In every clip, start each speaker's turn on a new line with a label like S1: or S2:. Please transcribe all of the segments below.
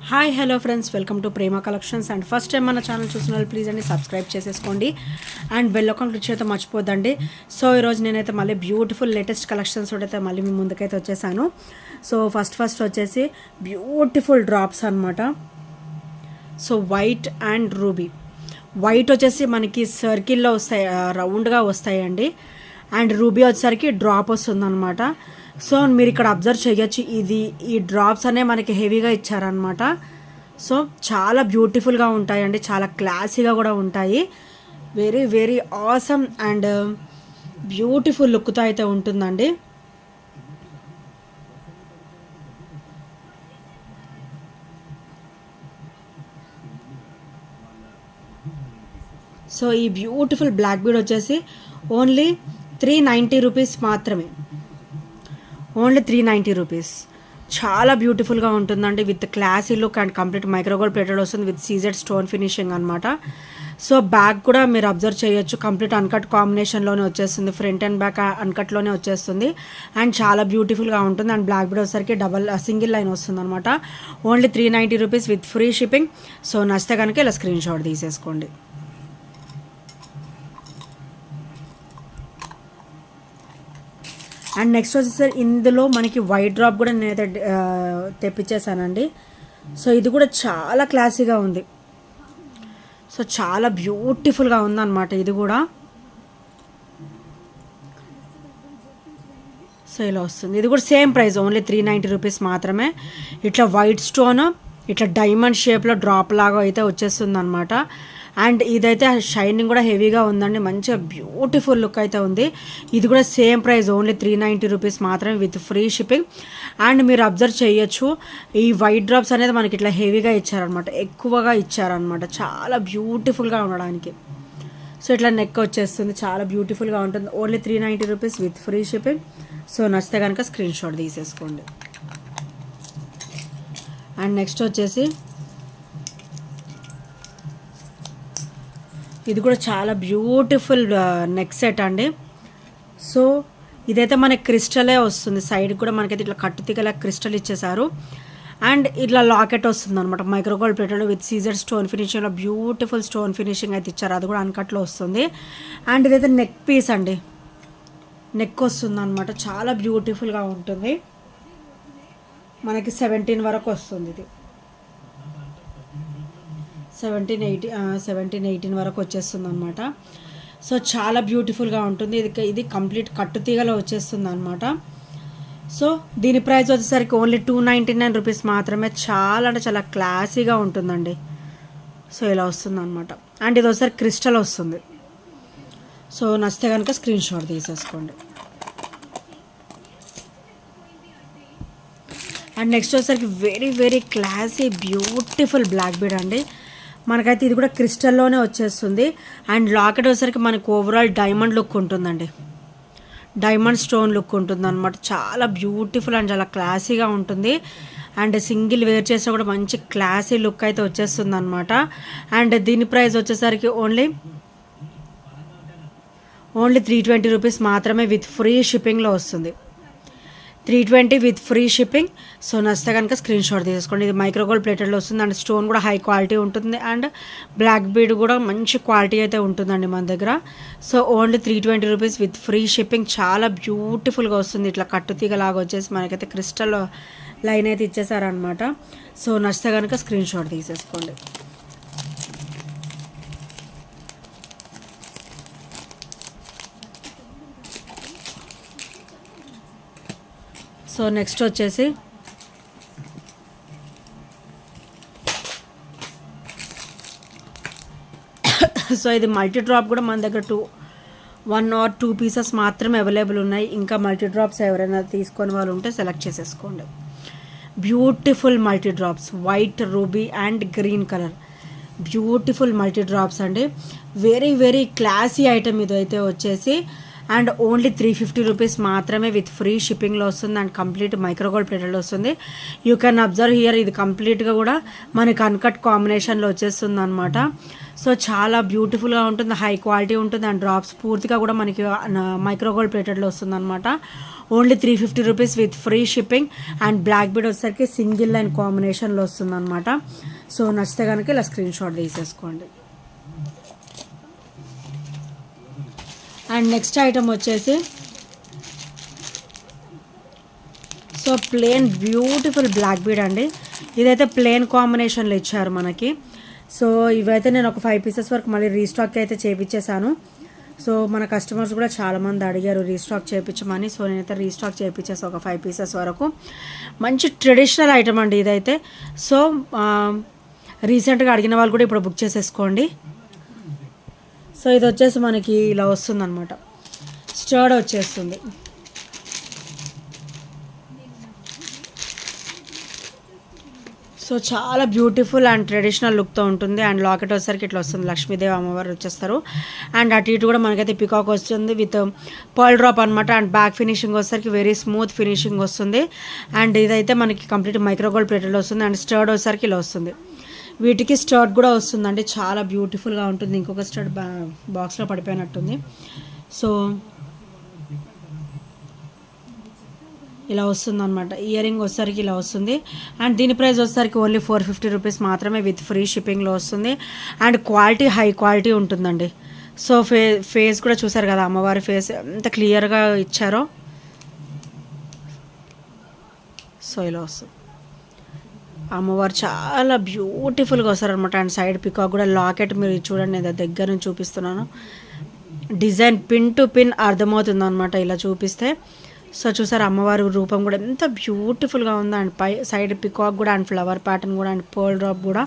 S1: Hi hello friends, welcome to Prema collections. And first time మన channel చూసిన వాళ్ళు please అండి సబ్స్క్రైబ్ చేసేసుకోండి అండ్ బెల్ ఐకాన్ క్లిక్ చేయడం మర్చిపోద్దండి. సో ఈరోజు నేనైతే మళ్ళీ బ్యూటిఫుల్ లేటెస్ట్ కలెక్షన్స్ అయితే మళ్ళీ మీ ముందుకైతే వచ్చేసాను. సో ఫస్ట్ వచ్చేసి బ్యూటిఫుల్ డ్రాప్స్ అనమాట. So white and ruby. White వచ్చేసి మనకి సర్కిల్లో వస్తాయి, రౌండ్గా వస్తాయండి. అండ్ రూబీ వచ్చేసరికి డ్రాప్ వస్తుందన్నమాట. సో మీరు ఇక్కడ అబ్జర్వ్ చేయొచ్చు, ఈ డ్రాప్స్ అనే మనకి హెవీగా ఇచ్చారనమాట. సో చాలా బ్యూటిఫుల్గా ఉంటాయండి, చాలా క్లాసీగా కూడా ఉంటాయి. Very very awesome and beautiful లుక్తో అయితే ఉంటుందండి. సో ఈ బ్యూటిఫుల్ బ్లాక్ బీడ్ వచ్చేసి ఓన్లీ 390 రూపీస్ మాత్రమే. Only 390 rupees. చాలా బ్యూటిఫుల్గా ఉంటుందండి, with classy look and complete micro gold plated వస్తుంది విత్ సీజెడ్ స్టోన్ ఫినిషింగ్ అనమాట. సో బ్యాక్ కూడా మీరు అబ్జర్వ్ చేయొచ్చు, కంప్లీట్ అన్కట్ కాంబినేషన్లోనే వచ్చేస్తుంది. ఫ్రంట్ అండ్ బ్యాక్ అన్కట్లోనే వచ్చేస్తుంది అండ్ చాలా బ్యూటిఫుల్గా ఉంటుంది. అండ్ బ్లాక్ బీడ్ వచ్చేసరికి సింగిల్ లైన్ వస్తుంది అనమాట. Only 390 rupees with free shipping. So నచ్చితే కనుక ఇలా స్క్రీన్ షాట్ తీసేసుకోండి. అండ్ నెక్స్ట్ వచ్చేసరి ఇందులో మనకి వైట్ డ్రాప్ కూడా నేనైతే తెప్పించేసానండి. సో ఇది కూడా చాలా క్లాసీగా ఉంది. సో చాలా బ్యూటిఫుల్గా ఉందన్నమాట ఇది కూడా. సో ఇలా వస్తుంది. ఇది కూడా సేమ్ ప్రైస్, ఓన్లీ 390 రూపీస్ మాత్రమే. ఇట్లా వైట్ స్టోన్ ఇట్లా డైమండ్ షేప్లో డ్రాప్ లాగా అయితే వచ్చేస్తుంది అనమాట. అండ్ ఇదైతే షైనింగ్ కూడా హెవీగా ఉందండి, మంచిగా బ్యూటిఫుల్ లుక్ అయితే ఉంది. ఇది కూడా సేమ్ ప్రైస్, ఓన్లీ 390 రూపీస్ మాత్రమే విత్ ఫ్రీ షిప్పింగ్. అండ్ మీరు అబ్జర్వ్ చేయొచ్చు, ఈ వైట్ డ్రాప్స్ అనేది మనకి ఇట్లా హెవీగా ఇచ్చారనమాట, ఎక్కువగా ఇచ్చారనమాట, చాలా బ్యూటిఫుల్గా ఉండడానికి. సో ఇట్లా నెక్ వచ్చేస్తుంది, చాలా బ్యూటిఫుల్గా ఉంటుంది. Only 390 rupees with free shipping. So నచ్చితే కనుక స్క్రీన్ షాట్ తీసేసుకోండి. అండ్ నెక్స్ట్ వచ్చేసి ఇది కూడా చాలా బ్యూటిఫుల్ నెక్ సెట్ అండి. సో ఇదైతే మనకి క్రిస్టలే వస్తుంది, సైడ్ కూడా మనకైతే ఇట్లా కట్టుతిగల క్రిస్టల్ ఇచ్చేసారు. అండ్ ఇట్లా లాకెట్ వస్తుంది అనమాట, micro gold plated with CZ stone ఫినిషింగ్లో బ్యూటిఫుల్ స్టోన్ ఫినిషింగ్ అయితే ఇచ్చారు, అది కూడా అన్కట్లో వస్తుంది. అండ్ ఇదైతే నెక్ పీస్ అండి, నెక్ వస్తుంది అనమాట, చాలా బ్యూటిఫుల్గా ఉంటుంది. మనకి 17 వరకు వస్తుంది, ఇది 17-18 వరకు వచ్చేస్తుంది అనమాట. సో చాలా బ్యూటిఫుల్గా ఉంటుంది. ఇది కంప్లీట్ కట్టుతీగలో వచ్చేస్తుంది అనమాట. సో దీని ప్రైస్ వచ్చేసరికి ఓన్లీ 299 రూపీస్ మాత్రమే. చాలా అంటే చాలా క్లాసీగా ఉంటుందండి. సో ఇలా వస్తుంది అనమాట. అండ్ ఇది ఒకసారి క్రిస్టల్ వస్తుంది. సో నచ్చితే కనుక స్క్రీన్ షాట్ తీసేసుకోండి. అండ్ నెక్స్ట్ వచ్చేసరికి very very classy beautiful black bead అండి. మనకైతే ఇది కూడా క్రిస్టల్లోనే వచ్చేస్తుంది. అండ్ లాకెట్ వచ్చేసరికి మనకు ఓవరాల్ డైమండ్ లుక్ ఉంటుందండి, డైమండ్ స్టోన్ లుక్ ఉంటుంది అనమాట. చాలా బ్యూటిఫుల్ అండ్ చాలా క్లాసీగా ఉంటుంది. అండ్ సింగిల్ వేర్ చేసినా కూడా మంచి క్లాసీ లుక్ అయితే వచ్చేస్తుంది అనమాట. అండ్ దీని ప్రైస్ వచ్చేసరికి ఓన్లీ 320 రూపీస్ మాత్రమే విత్ ఫ్రీ షిప్పింగ్లో వస్తుంది. 320 విత్ ఫ్రీ షిప్పింగ్. సో నచ్చితే కనుక స్క్రీన్ షాట్ తీసుకోండి. ఇది మైక్రోగోల్డ్ ప్లేటెడ్లో వస్తుంది అండ్ స్టోన్ కూడా హై క్వాలిటీ ఉంటుంది. అండ్ బ్లాక్ బీడ్ కూడా మంచి క్వాలిటీ అయితే ఉంటుందండి మన దగ్గర. So only 320 rupees with free shipping. చాలా బ్యూటిఫుల్గా వస్తుంది, ఇట్లా కట్టుతీగలాగా వచ్చేసి మనకైతే క్రిస్టల్ లైన్ అయితే ఇచ్చేసారనమాట. సో నచ్చితే కనుక స్క్రీన్ షాట్ తీసేసుకోండి. సో నెక్స్ట్ వచ్చేసి సో ఇది మల్టీ డ్రాప్ కూడా మన దగ్గర 1 or 2 పీసెస్ మాత్రమే అవైలబుల్ ఉన్నాయి. ఇంకా మల్టీ డ్రాప్స్ ఎవరైనా తీసుకొని వాళ్ళు ఉంటే సెలెక్ట్ చేసేసుకోండి. Beautiful multi drops, white ruby and green colour, beautiful multi drops అండి. వెరీ వెరీ క్లాసీ ఐటమ్ ఇది అయితే వచ్చేసి. అండ్ ఓన్లీ 350 రూపీస్ మాత్రమే విత్ ఫ్రీ షిప్పింగ్లో వస్తుంది అండ్ కంప్లీట్ మైక్రోగోల్డ్ ప్లేటెడ్లో వస్తుంది. యూ కెన్ అబ్జర్వ్ హియర్, ఇది కంప్లీట్గా కూడా మనకి అన్కట్ కాంబినేషన్లో వచ్చేస్తుంది అనమాట. సో చాలా బ్యూటిఫుల్గా ఉంటుంది, హై క్వాలిటీ ఉంటుంది అండ్ డ్రాప్స్ పూర్తిగా కూడా మనకి మైక్రోగోల్డ్ ప్లేటెడ్లో వస్తుంది అనమాట. Only 350 rupees with free shipping and black bead వచ్చేసరికి సింగిల్ లైన్ కాంబినేషన్లో వస్తుంది అనమాట. సో నచ్చితే కనుక ఇలా స్క్రీన్ షాట్ తీసేసుకోండి. అండ్ నెక్స్ట్ ఐటమ్ వచ్చేసి so plain beautiful black bead అండి. ఇదైతే ప్లేన్ కాంబినేషన్లో ఇచ్చారు మనకి. సో ఇవైతే నేను ఒక 5 పీసెస్ వరకు మళ్ళీ రీస్టాక్ అయితే చేయించేసాను. సో మన కస్టమర్స్ కూడా చాలామంది అడిగారు రీస్టాక్ చేయించమని. సో నేనైతే రీస్టాక్ చేయించేసి ఒక 5 పీసెస్ వరకు. మంచి ట్రెడిషనల్ ఐటమ్ అండి ఇదైతే. సో రీసెంట్గా అడిగిన వాళ్ళు కూడా ఇప్పుడు బుక్ చేసేసుకోండి. సో ఇది వచ్చేసి మనకి ఇలా వస్తుంది అనమాట, స్టర్డ్ వచ్చేస్తుంది. సో చాలా బ్యూటిఫుల్ అండ్ ట్రెడిషనల్ లుక్తో ఉంటుంది. అండ్ లాకెట్ వచ్చేసరికి ఇట్లా వస్తుంది, లక్ష్మీదేవి అమ్మవారు వచ్చేస్తారు. అండ్ అటు ఇటు కూడా మనకైతే పికాక్ వస్తుంది విత్ పర్ల్ డ్రాప్ అనమాట. అండ్ బ్యాక్ ఫినిషింగ్ వచ్చేసరికి వెరీ స్మూత్ ఫినిషింగ్ వస్తుంది. అండ్ ఇదైతే మనకి కంప్లీట్ మైక్రోగోల్డ్ ప్లేటెడ్లో వస్తుంది. అండ్ స్టర్డ్ వచ్చేసరికి ఇలా వస్తుంది. వీటికి స్టర్ట్ కూడా వస్తుందండి, చాలా బ్యూటిఫుల్గా ఉంటుంది. ఇంకొక స్టర్ట్ బాక్స్లో పడిపోయినట్టుంది. సో ఇలా వస్తుంది అనమాట. ఇయర్ రింగ్ వచ్చేసరికి ఇలా వస్తుంది. అండ్ దీని ప్రైస్ వచ్చేసరికి ఓన్లీ 450 రూపీస్ మాత్రమే విత్ ఫ్రీ షిప్పింగ్లో వస్తుంది. అండ్ క్వాలిటీ హై క్వాలిటీ ఉంటుందండి. సో ఫేస్ కూడా చూసారు కదా, అమ్మవారి ఫేస్ ఎంత క్లియర్గా ఇచ్చారో. సో ఇలా వస్తుంది, అమ్మవారు చాలా బ్యూటిఫుల్గా వస్తారనమాట. అండ్ సైడ్ పికాక్ కూడా లాకెట్ మీరు చూడండి, నేను దగ్గర నుంచి చూపిస్తున్నాను. డిజైన్ పిన్ టు పిన్ అర్థమవుతుంది అనమాట ఇలా చూపిస్తే. సో చూసారు అమ్మవారి రూపం కూడా ఎంత బ్యూటిఫుల్గా ఉందో. అండ్ పై సైడ్ పికాక్ కూడా అండ్ ఫ్లవర్ ప్యాటర్న్ కూడా అండ్ పర్ల్ డ్రాప్ కూడా.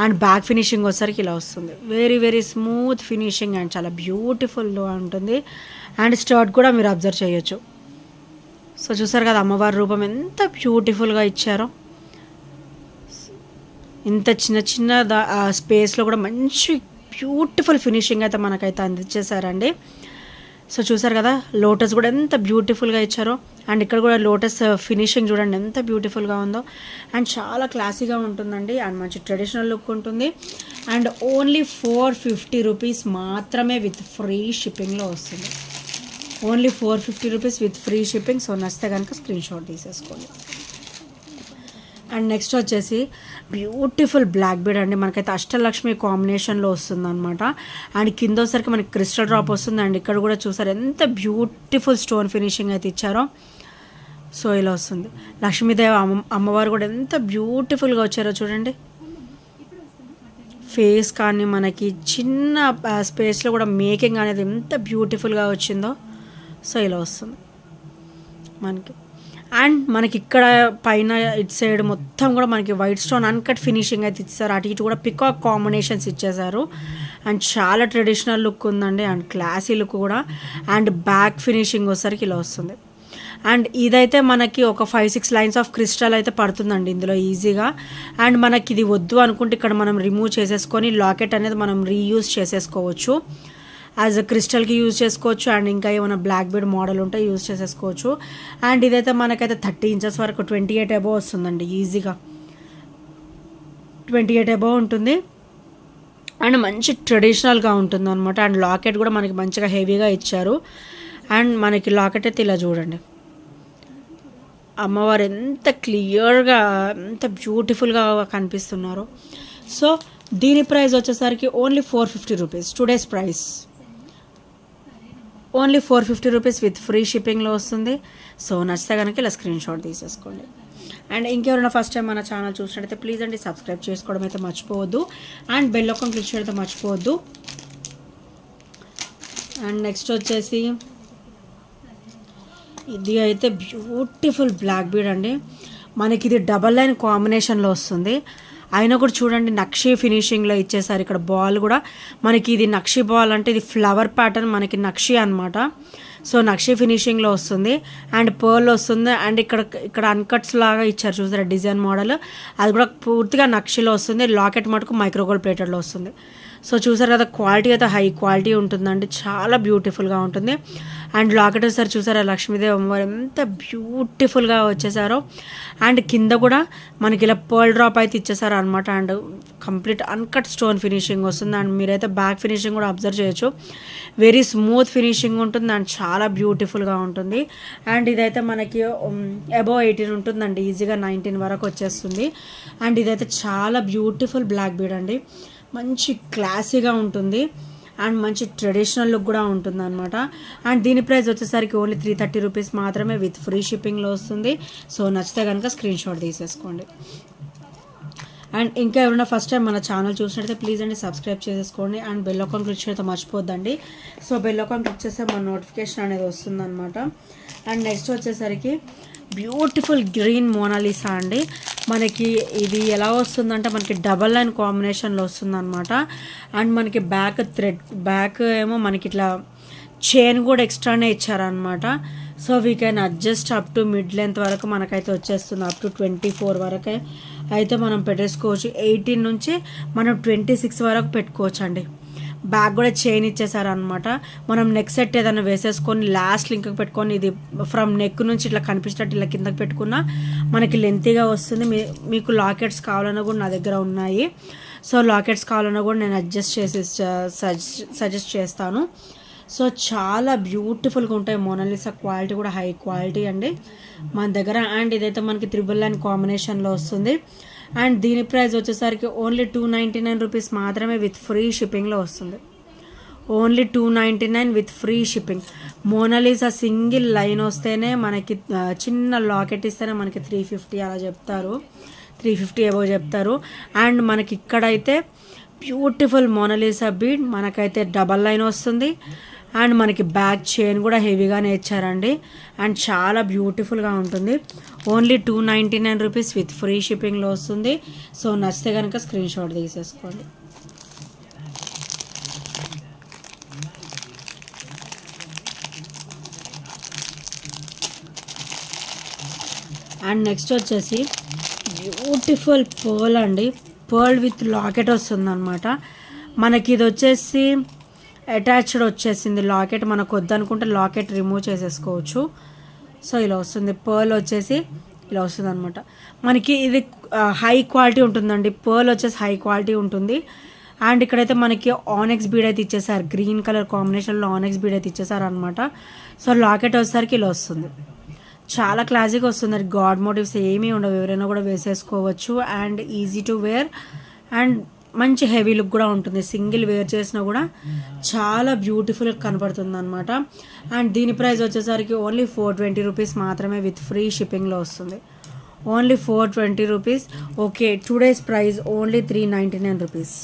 S1: అండ్ బ్యాక్ ఫినిషింగ్ వచ్చేసరికి ఇలా వస్తుంది, very very smooth finishing and చాలా బ్యూటిఫుల్గా ఉంటుంది. అండ్ స్టర్ట్ కూడా మీరు అబ్జర్వ్ చేయొచ్చు. సో చూసారు కదా అమ్మవారి రూపం ఎంత బ్యూటిఫుల్గా ఇచ్చారో. ఇంత చిన్న చిన్న స్పేస్లో కూడా మంచి బ్యూటిఫుల్ ఫినిషింగ్ అయితే మనకైతే అందించేశారండి. సో చూసారు కదా లోటస్ కూడా ఎంత బ్యూటిఫుల్గా ఇచ్చారో. అండ్ ఇక్కడ కూడా లోటస్ ఫినిషింగ్ చూడండి ఎంత బ్యూటిఫుల్గా ఉందో. అండ్ చాలా క్లాసీగా ఉంటుందండి అండ్ మంచి ట్రెడిషనల్ లుక్ ఉంటుంది. అండ్ ఓన్లీ 450 రూపీస్ మాత్రమే విత్ ఫ్రీ షిప్పింగ్లో వస్తుంది. Only 450 rupees with free shipping. So నచ్చితే కనుక స్క్రీన్ షాట్ తీసేసుకోండి. అండ్ నెక్స్ట్ వచ్చేసి బ్యూటిఫుల్ బ్లాక్ బీడ్ అండి, మనకైతే అష్టలక్ష్మి కాంబినేషన్లో వస్తుంది అనమాట. అండ్ కింద వచ్చరికి మనకి క్రిస్టల్ డ్రాప్ వస్తుంది. అండ్ ఇక్కడ కూడా చూసారు ఎంత బ్యూటిఫుల్ స్టోన్ ఫినిషింగ్ అయితే ఇచ్చారో. సో ఇలా వస్తుంది. లక్ష్మీదేవి అమ్మవారు కూడా ఎంత బ్యూటిఫుల్గా వచ్చారో చూడండి. ఫేస్ కానీ మనకి చిన్న స్పేస్లో కూడా మేకింగ్ అనేది ఎంత బ్యూటిఫుల్గా వచ్చిందో. సో ఇలా వస్తుంది మనకి. అండ్ మనకి ఇక్కడ పైన ఇటు సైడ్ మొత్తం కూడా మనకి వైట్ స్టోన్ అన్కట్ ఫినిషింగ్ అయితే ఇచ్చారు. అటు ఇటు కూడా పికాక్ కాంబినేషన్స్ ఇచ్చేసారు. అండ్ చాలా ట్రెడిషనల్ లుక్ ఉందండి అండ్ క్లాసీ లుక్ కూడా. అండ్ బ్యాక్ ఫినిషింగ్ వచ్చేసరికి ఇలా వస్తుంది. అండ్ ఇదైతే మనకి ఒక 5-6 లైన్స్ ఆఫ్ క్రిస్టల్ అయితే పడుతుందండి ఇందులో ఈజీగా. అండ్ మనకి ఇది వద్దు అనుకుంటే ఇక్కడ మనం రిమూవ్ చేసేసుకొని లాకెట్ అనేది మనం రీయూజ్ చేసేసుకోవచ్చు. యాజ్ అ క్రిస్టల్కి యూజ్ చేసుకోవచ్చు. అండ్ ఇంకా ఏమైనా బ్లాక్ బీడ్ మోడల్ ఉంటే యూజ్ చేసేసుకోవచ్చు. అండ్ ఇదైతే మనకైతే 30 ఇంచెస్ వరకు 28 అబోవ్ వస్తుందండి ఈజీగా. 28 అబోవ్ ఉంటుంది. అండ్ మంచి ట్రెడిషనల్గా ఉంటుంది అనమాట. అండ్ లాకెట్ కూడా మనకి మంచిగా హెవీగా ఇచ్చారు. అండ్ మనకి లాకెట్ అయితే ఇలా చూడండి, అమ్మవారు ఎంత క్లియర్గా ఎంత బ్యూటిఫుల్గా కనిపిస్తున్నారు. సో దీని ప్రైస్ వచ్చేసరికి only 450 rupees today's price. Only 450 rupees with free షిప్పింగ్లో వస్తుంది. సో నచ్చితే కనుక ఇలా స్క్రీన్ షాట్ తీసేసుకోండి. అండ్ ఇంకెవరైనా ఫస్ట్ టైం మన ఛానల్ చూసినట్టయితే ప్లీజ్ అండి సబ్స్క్రైబ్ చేసుకోవడం అయితే మర్చిపోవద్దు. అండ్ బెల్ ఐకాన్ క్లిక్ చేయడం అయితే మర్చిపోవద్దు. అండ్ నెక్స్ట్ వచ్చేసి ఇది అయితే బ్యూటిఫుల్ బ్లాక్ బీడ్ అండి. మనకి ఇది డబల్ లైన్ కాంబినేషన్లో వస్తుంది. అయినా కూడా చూడండి నక్షి ఫినిషింగ్లో ఇచ్చేసారు. ఇక్కడ బాల్ కూడా మనకి ఇది నక్షి బాల్ అంటే ఇది ఫ్లవర్ ప్యాటర్న్ మనకి నక్షి అనమాట. సో నక్షి ఫినిషింగ్లో వస్తుంది. అండ్ పర్ల్ వస్తుంది. అండ్ ఇక్కడ అన్కట్స్ లాగా ఇచ్చారు చూసారా డిజైన్ మోడల్, అది కూడా పూర్తిగా నక్షిలో వస్తుంది. లాకెట్ మటుకు మైక్రోగోల్డ్ ప్లేటెడ్లో వస్తుంది. సో చూసారు కదా, క్వాలిటీ అయితే హై క్వాలిటీ ఉంటుందండి, చాలా బ్యూటిఫుల్గా ఉంటుంది. అండ్ లాకెట్ సార్ చూసారా, లక్ష్మీదేవి అమ్మవారు ఎంత బ్యూటిఫుల్గా వచ్చేసారో. అండ్ కింద కూడా మనకి ఇలా పర్ల్ డ్రాప్ అయితే ఇచ్చేసారు అనమాట. And complete uncut stone finishing వస్తుంది. అండ్ మీరైతే బ్యాక్ ఫినిషింగ్ కూడా అబ్జర్వ్ చేయొచ్చు, వెరీ స్మూత్ ఫినిషింగ్ ఉంటుంది అండ్ చాలా బ్యూటిఫుల్గా ఉంటుంది. అండ్ ఇదైతే మనకి అబోవ్ 18 ఉంటుందండి, ఈజీగా 19 వరకు వచ్చేస్తుంది. అండ్ ఇదైతే చాలా బ్యూటిఫుల్ బ్లాక్ బీడ్ అండి, మంచి క్లాసీగా ఉంటుంది అండ్ మంచి ట్రెడిషనల్ లుక్ కూడా ఉంటుంది అనమాట. అండ్ దీని ప్రైస్ వచ్చేసరికి ఓన్లీ 330 రూపీస్ మాత్రమే విత్ ఫ్రీ షిప్పింగ్లో వస్తుంది. సో నచ్చితే కనుక స్క్రీన్ షాట్ తీసేసుకోండి. అండ్ ఇంకా ఎవరైనా ఫస్ట్ టైం మన ఛానల్ చూసినట్టయితే ప్లీజ్ అండి సబ్స్క్రైబ్ చేసేసుకోండి అండ్ బెల్ ఐకాన్ క్లిక్ చేయడం మర్చిపోద్దండి. సో బెల్ ఐకాన్ క్లిక్ చేస్తే మన నోటిఫికేషన్ అనేది వస్తుందన్నమాట. అండ్ నెక్స్ట్ వచ్చేసరికి బ్యూటిఫుల్ గ్రీన్ మోనాలిసా అండి. మనకి ఇది ఎలా వస్తుందంటే మనకి డబల్ లైన్ కాంబినేషన్లో వస్తుందన్నమాట. అండ్ మనకి బ్యాక్ ఏమో మనకి ఇట్లా చైన్ కూడా ఎక్స్ట్రానే ఇచ్చారనమాట. So we can adjust up to mid length వరకు మనకైతే వచ్చేస్తుంది, అప్ టు 24 వరకే అయితే మనం పెట్టేసుకోవచ్చు. 18 నుంచి మనం 26 వరకు పెట్టుకోవచ్చు అండి. బ్యాక్ కూడా చైన్ ఇచ్చేసారనమాట. మనం నెక్ సెట్ ఏదైనా వేసేసుకొని లాస్ట్ లింక్ పెట్టుకొని ఇది ఫ్రమ్ నెక్ నుంచి ఇట్లా కనిపించినట్టు ఇలా కిందకి పెట్టుకున్నా మనకి లెంతీగా వస్తుంది. మీకు లాకెట్స్ కావాలన్నా కూడా నా దగ్గర ఉన్నాయి. సో లాకెట్స్ కావాలన్నా కూడా నేను అడ్జస్ట్ చేసి సజెస్ట్ చేస్తాను. సో చాలా బ్యూటిఫుల్గా ఉంటాయి మోనాలిసా, క్వాలిటీ కూడా హై క్వాలిటీ అండి మన దగ్గర. అండ్ ఇదైతే మనకి 3 లైన్ కాంబినేషన్లో వస్తుంది. అండ్ దీని ప్రైస్ వచ్చేసరికి ఓన్లీ 299 రూపీస్ మాత్రమే విత్ ఫ్రీ షిప్పింగ్లో వస్తుంది. Only 299 with free shipping. Mona Lisa single line వస్తేనే మనకి చిన్న లాకెట్ ఇస్తేనే మనకి 350 అలా చెప్తారు, 350 అబోవ్ చెప్తారు. అండ్ మనకి ఇక్కడైతే బ్యూటిఫుల్ మోనాలిసా బీడ్ మనకైతే డబల్ లైన్ వస్తుంది. అండ్ మనకి బ్యాక్ చైన్ కూడా హెవీగానే ఇచ్చారండి అండ్ చాలా బ్యూటిఫుల్గా ఉంటుంది. ఓన్లీ 299 రూపీస్ విత్ ఫ్రీ షిప్పింగ్లో వస్తుంది. సో నచ్చితే కనుక స్క్రీన్ షాట్ తీసేసుకోండి. అండ్ నెక్స్ట్ వచ్చేసి బ్యూటిఫుల్ పర్ల్ అండి, పర్ల్ విత్ లాకెట్ వస్తుంది అనమాట. మనకి ఇది వచ్చేసి అటాచ్డ్ వచ్చేసింది లాకెట్, మనకు వద్దనుకుంటే లాకెట్ రిమూవ్ చేసేసుకోవచ్చు. సో ఇలా వస్తుంది, పర్ల్ వచ్చేసి ఇలా వస్తుంది అనమాట. మనకి ఇది హై క్వాలిటీ ఉంటుందండి, పర్ల్ వచ్చేసి హై క్వాలిటీ ఉంటుంది. అండ్ ఇక్కడైతే మనకి ఆనెక్స్ బీడ్ అయితే ఇచ్చేసారు, గ్రీన్ కలర్ కాంబినేషన్లో ఆనెక్స్ బీడ్ అయితే ఇచ్చేసారు అనమాట. సో లాకెట్ వచ్చేసరికి ఇలా వస్తుంది, చాలా క్లాసిక్గా వస్తుంది. గాడ్ మోటివ్స్ ఏమీ ఉండవు, ఎవరైనా కూడా వేసేసుకోవచ్చు. And easy to wear and మంచి హెవీ లుక్ కూడా ఉంటుంది, సింగిల్ వేర్ చేసినా కూడా చాలా బ్యూటిఫుల్గా కనపడుతుంది అనమాట. అండ్ దీని ప్రైస్ వచ్చేసరికి ఓన్లీ 420 రూపీస్ మాత్రమే విత్ ఫ్రీ షిప్పింగ్లో వస్తుంది. Only 420 rupees. Okay, 2 days price only 399 rupees.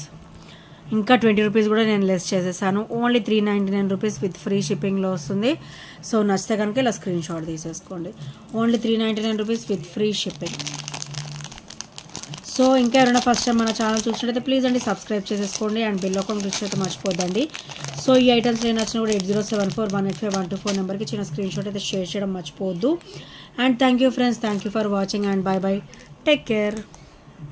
S1: ఇంకా 20 రూపీస్ కూడా నేను లెస్ చేసేసాను. ఓన్లీ 399 రూపీస్ విత్ ఫ్రీ షిప్పింగ్లో వస్తుంది. సో నచ్చితే కనుక ఇలా స్క్రీన్ షాట్ తీసేసుకోండి. Only 399 rupees with free shipping. So ఇంకా ఎవరైనా ఫస్ట్ టైం మన ఛానల్ చూసినట్టయితే ప్లీజ్ అండి సబ్స్క్రైబ్ చేసేసుకోండి అండ్ బెల్ ఐకాన్ క్లిక్ చేయడం మర్చిపోద్దండి. సో ఈ ఐటమ్స్ నేను నచ్చిన కూడా 8074185124 నెంబర్కి చిన్న స్క్రీన్ షాట్ అయితే షేర్ చేయడం మర్చిపోవద్దు. And thank you friends, thank you for watching and by by, take care.